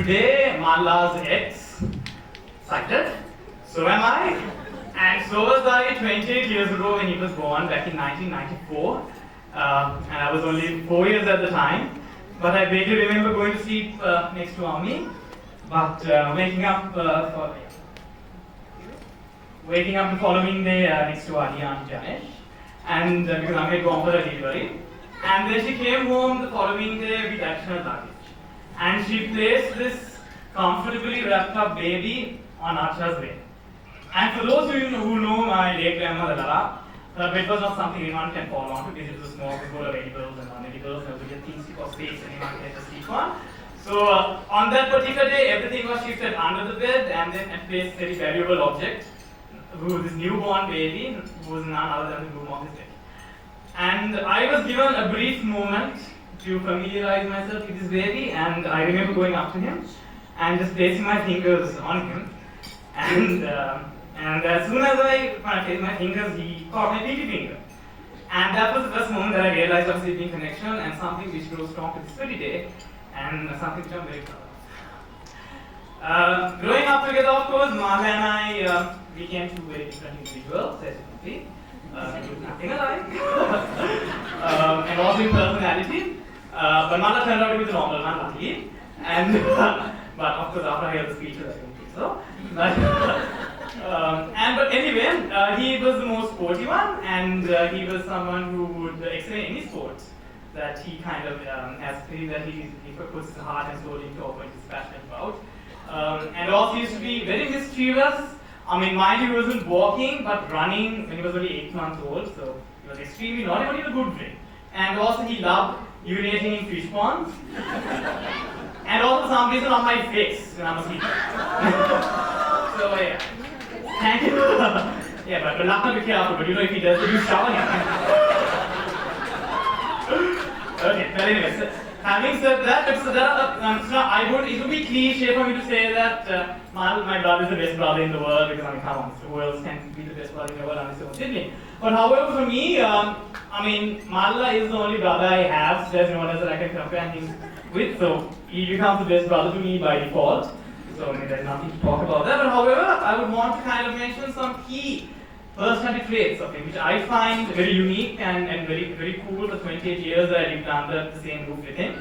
today, Malla's ex cited. So am I. And so was I 28 years ago when he was born, back in 1994. And I was only 4 years at the time. But I vaguely remember going to sleep next to Ami. But waking up the following day next to Adi and Janesh. And because Ami had gone for a delivery. And then she came home the following day with additional luggage. And she placed this comfortably wrapped up baby on Archa's bed. And for those of you who know my late grandmother Lala, her bed was not something anyone can fall on because it was small, it was full of edibles and non-edibles, and there was things for space anyone can just sleep on. So on that particular day, everything was shifted under the bed and then placed a very valuable object, this newborn baby, who was none other than the groom of his day. And I was given a brief moment to familiarize myself with this baby, and I remember going up to him and just placing my fingers on him. And as soon as I placed my fingers, he caught my pinky finger. And that was the first moment that I realized of sibling connection and something which grows strong to this very day, and something which I'm very proud of. Growing up together, of course, Malla and I became two very different individuals, as you can see. Nothing alike. And also in personality. But Malla turned out to be the normal one, luckily. And but of course, after I heard the speeches, I don't think so. But anyway, he was the most sporty one, and he was someone who would excel in any sport that he kind of he puts his heart and soul into, or what he's passionate about. And also he used to be very mischievous. I mean, mind you, he wasn't walking, but running when he was only 8 months old, so he was extremely naughty, but in a good way. And also he loved urinating in fish ponds. And also for some reason on my face when I was sleeping. So yeah. Thank you. Yeah, but Lakna be careful, but you know if he does, you shower him. Okay, but anyway, so, having said that, it would be cliche for me to say that my brother is the best brother in the world, because I mean, come on, who else can be the best brother in the world unless you're sibling? But however, for me, I mean, Malla is the only brother I have, so there's no one else that I can compare him with, so he becomes the best brother to me by default. So I mean, there's nothing to talk about that. But however, I would want to kind of mention some key personality traits of him, which I find very unique and very, very cool. For 28 years I lived under the same roof with him.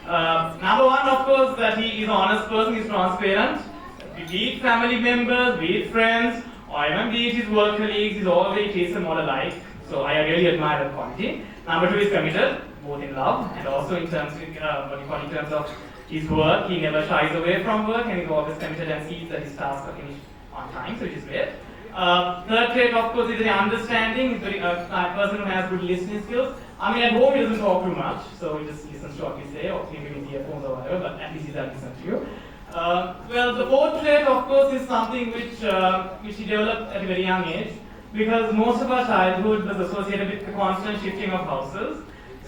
Number one, of course, that he is an honest person, he's transparent. Be it family members, be it friends, or even be it his work colleagues, he's always treats them all alike. So I really admire that quality. Number two is committed, both in love and also in terms of, in terms of his work. He never shies away from work, and he's always committed and sees that his tasks are finished on time, so which is great. Third trait, of course, is very understanding. He's a person who has good listening skills. I mean, at home he doesn't talk too much, so he just listens to what we say, or maybe with earphones or whatever, but at least he does listen to you. Well, the fourth trait, of course, is something which he developed at a very young age, because most of our childhood was associated with the constant shifting of houses.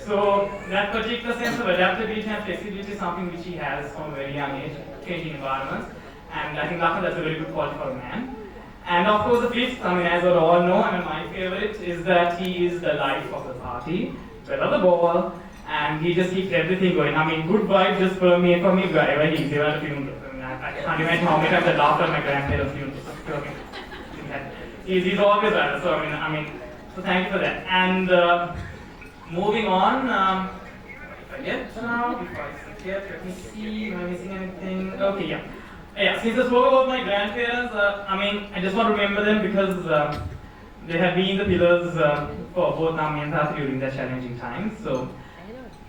So that particular sense of adaptability and flexibility is something which he has from a very young age, changing environments. And I think that's a very good quality for a man. And of course, the fifth, I mean, as we all know, I mean, my favorite is that he is the life of the party, well on the ball, and he just keeps everything going. I mean, good vibes just permeate from me wherever he is, even at funerals. I mean, I can't imagine how many times I laughed at my grandparents' funerals. He's always there. So I mean, so thank you for that. And moving on, if I get now, if I forget, let me see, am I missing anything? Okay, yeah. Yeah, since I spoke about my grandparents, I mean, I just want to remember them because they have been the pillars for both Nami and Tati during their challenging times. So,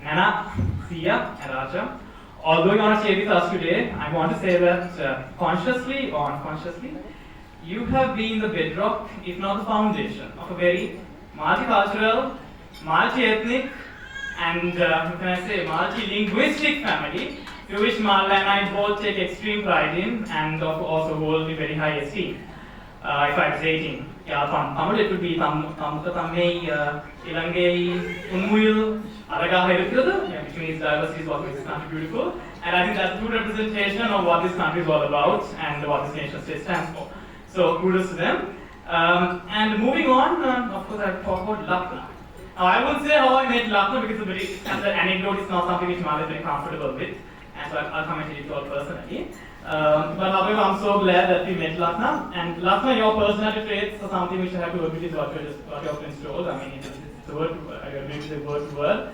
Nana, Sia, and Raja, although you're not here with us today, I want to say that consciously or unconsciously, you have been the bedrock, if not the foundation, of a very multicultural, multi-ethnic, and how can I say, multi-linguistic family, to which Malla and I both take extreme pride in, and also hold in very high esteem. If I was 18, Tamil, it would be Tamai, Ilangai, Unmuil, Aragaha, which means diversity is what makes this country beautiful. And I think that's a good representation of what this country is all about and what this nation state stands for. So kudos to them. And moving on, of course, I'll talk about Lakna. Now, I won't say how I met Lakna because the anecdote is not something which Malla is very comfortable with. and so I'll come and tell you all personally. But however, I'm so glad that we met Lakna. And Lakna, your personality traits are something which I have to agree with what your friends told. I mean, it's a word, I agree with the word to word.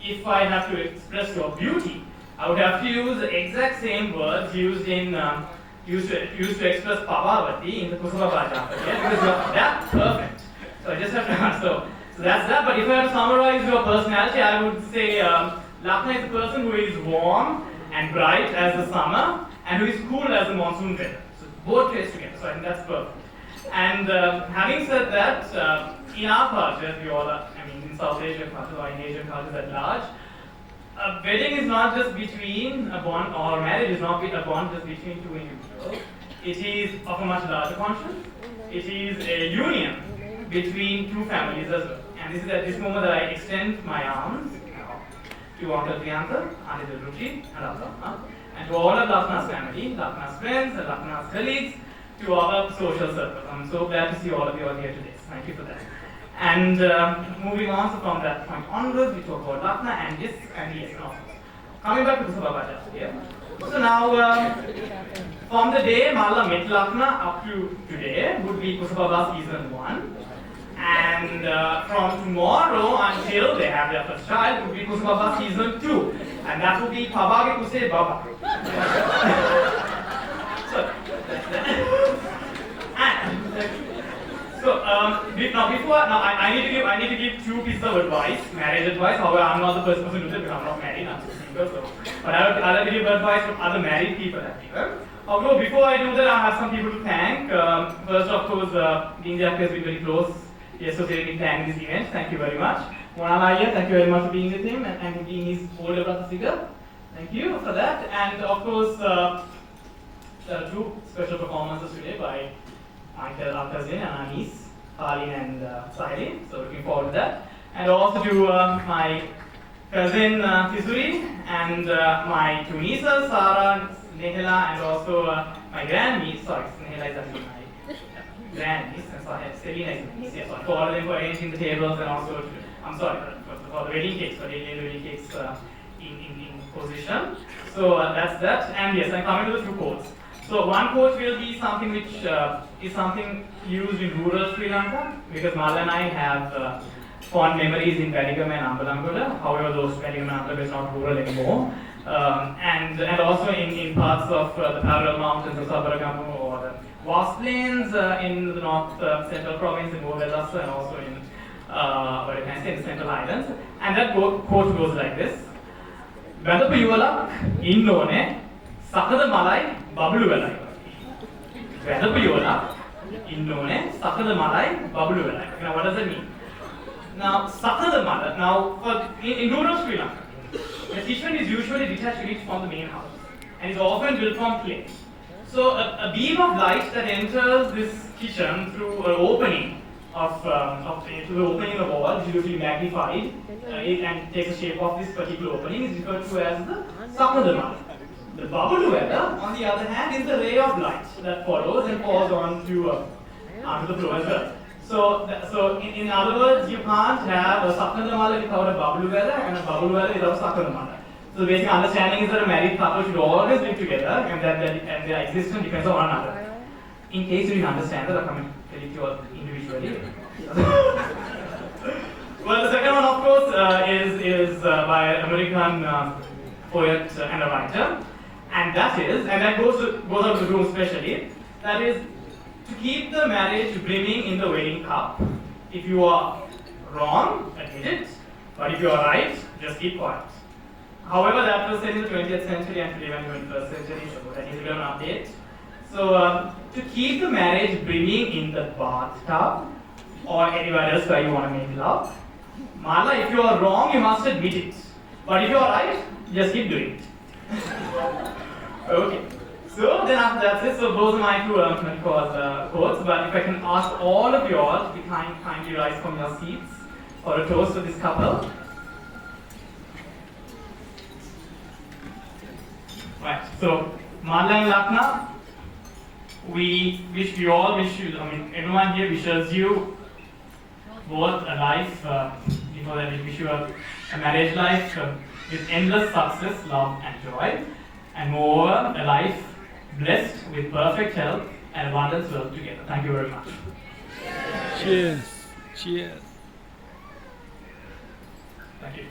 If I have to express your beauty, I would have to use the exact same words used to express Pavavati in the Kusuma Bhaja. Yeah? Because you're that perfect. So I just have to so that's that. But if I have to summarize your personality, I would say Lakna is a person who is warm and bright as the summer, and who is cool as the monsoon weather. So both traits together. So I think that's perfect. And having said that, in our culture, we all are, I mean, in South Asian culture or in Asian cultures at large, a wedding is not just between a bond, or marriage is not a bond just between two individuals. It is of a much larger conscience. It is a union between two families as well. And this is at this moment that I extend my arms to Uncle Priyanka, Auntie Dilruchi, and Lakna, and to all of Lakna's family, Lakna's friends, and Lakna's colleagues, to our social circle. I'm so glad to see all of you all here today. Thank you for that. And moving on, so from that point onwards, we talk about Lakna and yes, no. Coming back to Kusaba Bhaja here. So now, from the day Malla met Lakna up to today would be Kusaba season 1. And from tomorrow until they have their first child would be Kusaba season 2. And that would be Pabage Kuse Baba. So, I need to give 2 pieces of advice, marriage advice. However, I'm not the first person to do that because I'm not married, I'm just single. So, but I'll have to give advice from other married people that here. Although before I do that, I have some people to thank. First, of course, Dean has been very close. He associated me planning this event. Thank you very much. Monalaya, thank you very much for being with him and being his older brother figure. Thank you for that. And of course, there are 2 special performances today by our cousin and our niece, Harleen and Sahili. So looking forward to that. And also to my cousin Tisuri and my 2 nieces, Sarah, Nehela, and also my grandniece. Sorry, Nehela is actually my grandniece, and Selina is my niece. Yeah, sorry. For all of them for arranging the tables and also to, I'm sorry for the wedding cakes, for the wedding cakes in position. So that's that. And yes, I'm coming to the 2 quotes. So one quote will be something which is something used in rural Sri Lanka, because Malla and I have fond memories in Veligam and Ambalangola. However, those Veligam and Ambalangola is not rural anymore. And also in parts of the parallel mountains of Sabaragamu or the vast plains in the north central province in Movelas, and also in what can I say, in the Central Highlands. And that quote goes like this: "Vadapu yuvalak innone sakada malai babulu velai." Vadapu yuvalak innone sakada malai babulu velai. Now, what does that mean? Now, sakada malai. Now, in rural Sri Lanka, the kitchen is usually detached unit from the main house and is often built from clay. So a beam of light that enters this kitchen through an opening through the opening in the wall is usually magnified and takes the shape of this particular opening is referred to as the Sakadama. The Babalu weather, on the other hand, is the ray of light that follows and falls onto the floor as well. So in other words, you can't have a Sakadamala without a Babalu weather and a Babalu weather without a Sakadamala. So the basic understanding is that a married couple should always live together and that their existence depends on one another. In case you didn't understand that, I'll come and tell it to you all individually. Well, the second one, of course, is by an American poet and a writer, and that goes out of the room especially. That is, to keep the marriage brimming in the wedding cup. If you are wrong, admit it, but if you are right, just keep quiet. However, that was said in the 20th century and today we're in the 21st century, so that needs to be an update. So, to keep the marriage brimming in the bathtub or anywhere else where you want to make love, Malla, if you are wrong, you must admit it. But if you are right, just keep doing it. Okay. So then after that's it. So those are my 2 quotes. But if I can ask all of you all to kindly rise from your seats for a toast to this couple. Right. So Malla and Lakna, we all wish you, everyone here wishes you both a life, before that we wish you a marriage life with endless success, love, and joy, and moreover, a life blessed with perfect health and abundance wealth together. Thank you very much. Cheers. Cheers. Thank you.